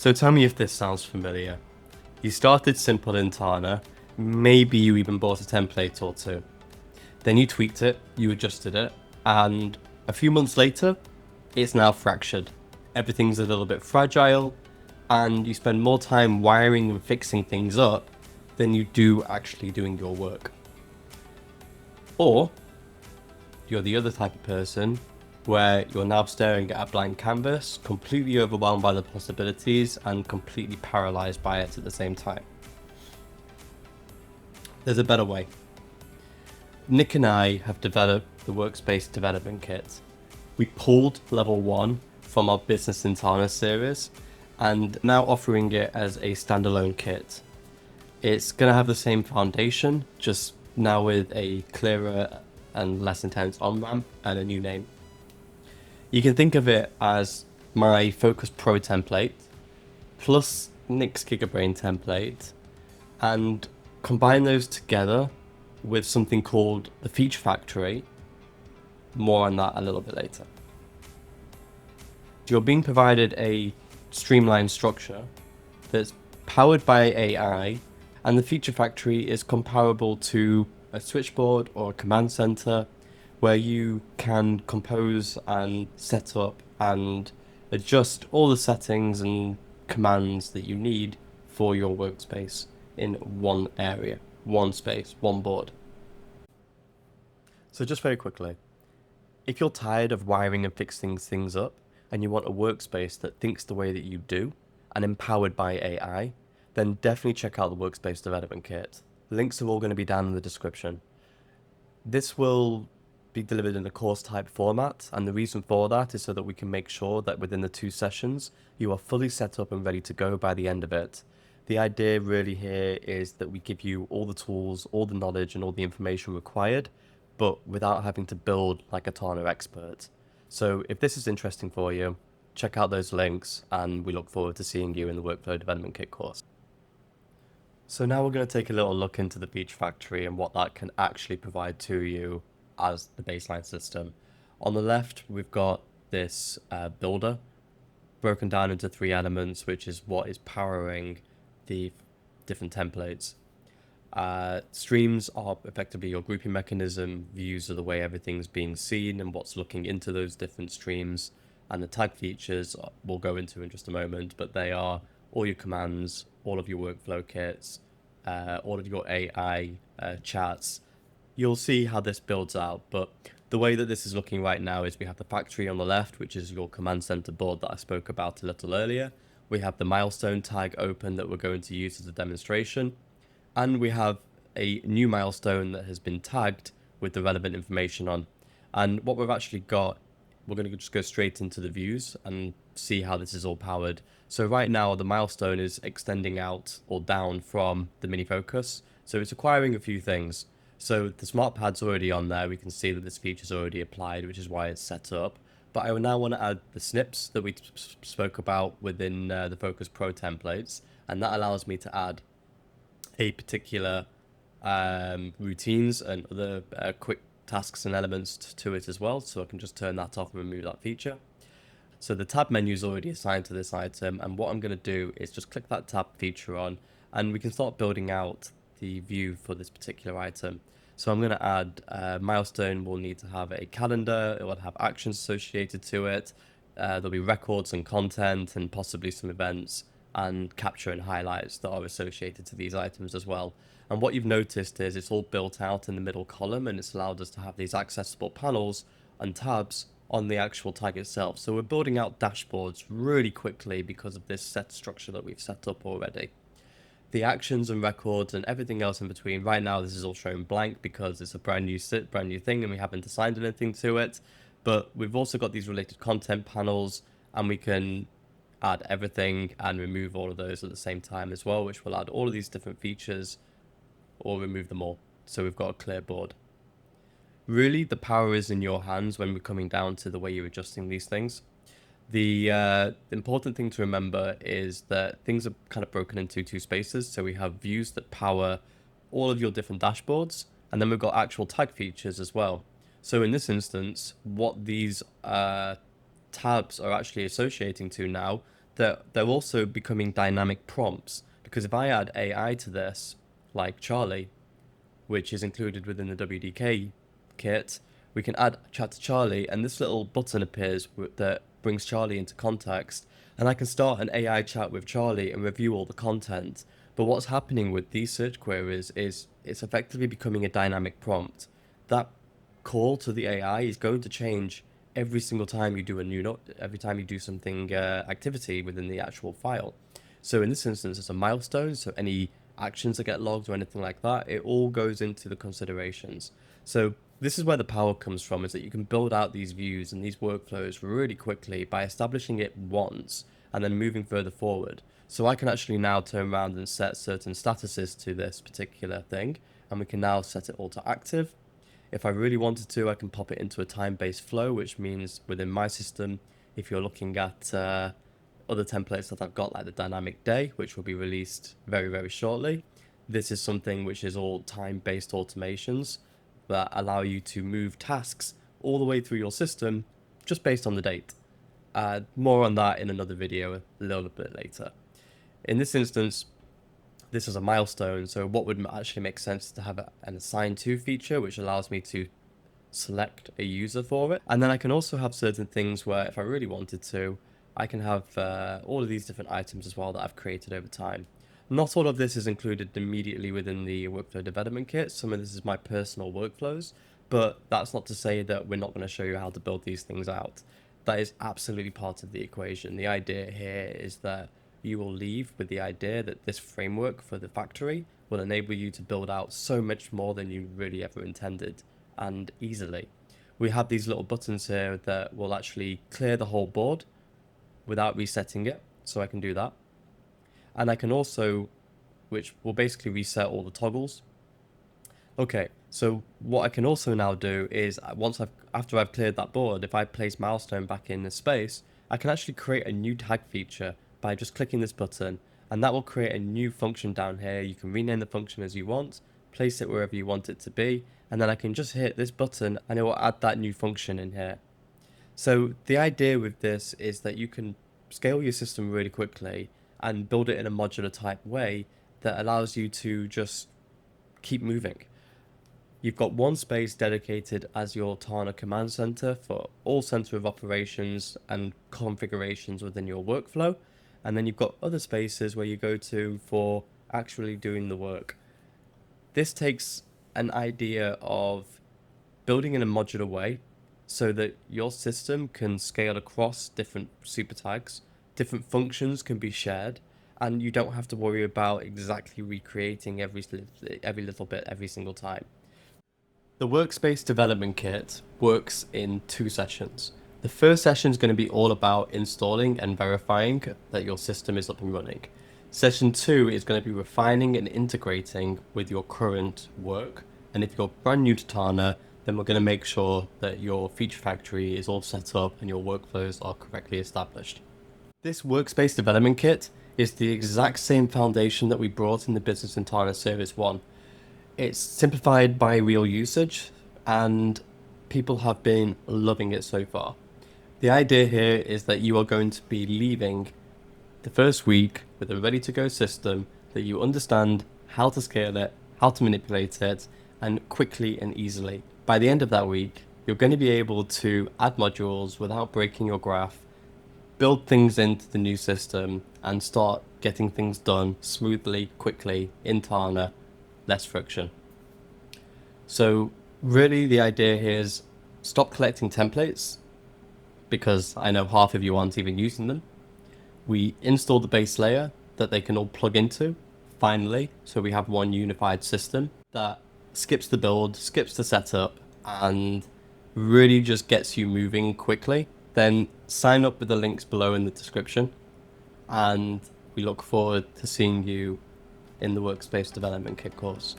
So tell me if this sounds familiar. You started simple in Tana, maybe you even bought a template or two. Then you tweaked it, you adjusted it, and a few months later, it's now fractured. Everything's a little bit fragile, and you spend more time wiring and fixing things up than you do actually doing your work. Or you're the other type of person where you're now staring at a blank canvas, completely overwhelmed by the possibilities and completely paralyzed by it at the same time. There's a better way. Nick and I have developed the Workspace Development Kit. We pulled level 1 from our Business in Tana series and now offering it as a standalone kit. It's going to have the same foundation, just now with a clearer and less intense on-ramp and a new name. You can think of it as my Focus Pro template plus Nick's Giga template, and combine those together with something called the Feature Factory. More on that a little bit later. You're being provided a streamlined structure that's powered by AI, and the Feature Factory is comparable to a switchboard or a command center where you can compose and set up and adjust all the settings and commands that you need for your workspace in one area, one space, one board. So just very quickly, if you're tired of wiring and fixing things up and you want a workspace that thinks the way that you do and empowered by AI, then definitely check out the Workspace Development Kit. Links are all going to be down in the description. This will be delivered in a course type format, and the reason for that is so that we can make sure that within the 2 sessions you are fully set up and ready to go by the end of it. The idea really here is that we give you all the tools, all the knowledge and all the information required, but without having to build like a Tana expert. So if this is interesting for you, check out those links and we look forward to seeing you in the Workflow Development Kit course. So now we're going to take a little look into the Feature Factory and what that can actually provide to you as the baseline system. On the left, we've got this builder broken down into 3 elements, which is what is powering the different templates. Streams are effectively your grouping mechanism. Views are the way everything's being seen and what's looking into those different streams. And the tag features we'll go into in just a moment, but they are all your commands, all of your workflow kits, all of your AI chats. You'll see how this builds out, but the way that this is looking right now is we have the factory on the left, which is your command center board that I spoke about a little earlier. We have the milestone tag open that we're going to use as a demonstration. And we have a new milestone that has been tagged with the relevant information on. And what we've actually got, we're going to just go straight into the views and see how this is all powered. So right now the milestone is extending out or down from the mini focus. So it's acquiring a few things. So the smart pad's already on there. We can see that this feature is already applied, which is why it's set up. But I now want to add the snips that we spoke about within the Focus Pro templates. And that allows me to add a particular routines and other quick tasks and elements to it as well. So I can just turn that off and remove that feature. So the tab menu is already assigned to this item. And what I'm going to do is just click that tab feature on and we can start building out the view for this particular item. So I'm going to add milestone will need to have a calendar. It will have actions associated to it. There'll be records and content and possibly some events and capture and highlights that are associated to these items as well. And what you've noticed is it's all built out in the middle column and it's allowed us to have these accessible panels and tabs on the actual tag itself. So we're building out dashboards really quickly because of this set structure that we've set up already. The actions and records and everything else in between, right now this is all shown blank because it's a brand new thing and we haven't assigned anything to it. But we've also got these related content panels and we can add everything and remove all of those at the same time as well, which will add all of these different features or remove them all. So we've got a clear board. Really, the power is in your hands when we're coming down to the way you're adjusting these things. The important thing to remember is that things are kind of broken into 2 spaces. So we have views that power all of your different dashboards, and then we've got actual tag features as well. So in this instance, what these tabs are actually associating to now, they're also becoming dynamic prompts, because if I add AI to this, like Charlie, which is included within the WDK kit, we can add chat to Charlie, and this little button appears that brings Charlie into context, and I can start an AI chat with Charlie and review all the content. But what's happening with these search queries is it's effectively becoming a dynamic prompt. That call to the AI is going to change every single time you do a new note, every time you do something activity within the actual file. So in this instance, it's a milestone. So any actions that get logged or anything like that, it all goes into the considerations. So this is where the power comes from, is that you can build out these views and these workflows really quickly by establishing it once and then moving further forward. So I can actually now turn around and set certain statuses to this particular thing, and we can now set it all to active. If I really wanted to, I can pop it into a time-based flow, which means within my system, if you're looking at other templates that I've got, like the dynamic day, which will be released very, very shortly, this is something which is all time-based automations that allow you to move tasks all the way through your system just based on the date. More on that in another video a little bit later. In this instance, this is a milestone, so what would actually make sense is to have an assign to feature, which allows me to select a user for it. And then I can also have certain things where if I really wanted to, I can have all of these different items as well that I've created over time. Not all of this is included immediately within the Workflow Development Kit. Some of this is my personal workflows, but that's not to say that we're not going to show you how to build these things out. That is absolutely part of the equation. The idea here is that you will leave with the idea that this framework for the factory will enable you to build out so much more than you really ever intended, and easily. We have these little buttons here that will actually clear the whole board without resetting it, so I can do that. And I can also, which will basically reset all the toggles. Okay, so what I can also now do is after I've cleared that board, if I place milestone back in the space, I can actually create a new tag feature by just clicking this button, and that will create a new function down here. You can rename the function as you want, place it wherever you want it to be, and then I can just hit this button and it will add that new function in here. So the idea with this is that you can scale your system really quickly and build it in a modular type way that allows you to just keep moving. You've got one space dedicated as your Tana command center for all center of operations and configurations within your workflow. And then you've got other spaces where you go to for actually doing the work. This takes an idea of building in a modular way so that your system can scale across different super tags, different functions can be shared, and you don't have to worry about exactly recreating every little bit every single time. The Workspace Development Kit works in 2 sessions. The first session is going to be all about installing and verifying that your system is up and running. Session 2 is going to be refining and integrating with your current work. And if you're brand new to Tana, then we're going to make sure that your feature factory is all set up and your workflows are correctly established. This Workspace Development Kit is the exact same foundation that we brought in the Business in Tana Series 1. It's simplified by real usage, and people have been loving it so far. The idea here is that you are going to be leaving the first week with a ready-to-go system that you understand how to scale it, how to manipulate it, and quickly and easily. By the end of that week, you're going to be able to add modules without breaking your graph, build things into the new system, and start getting things done smoothly, quickly in Tana. Less friction. So really the idea here is stop collecting templates, because I know half of you aren't even using them. We install the base layer that they can all plug into, finally, so we have one unified system that skips the build, skips the setup, and really just gets you moving quickly. Then sign up with the links below in the description, and we look forward to seeing you in the Workspace Development Kit course.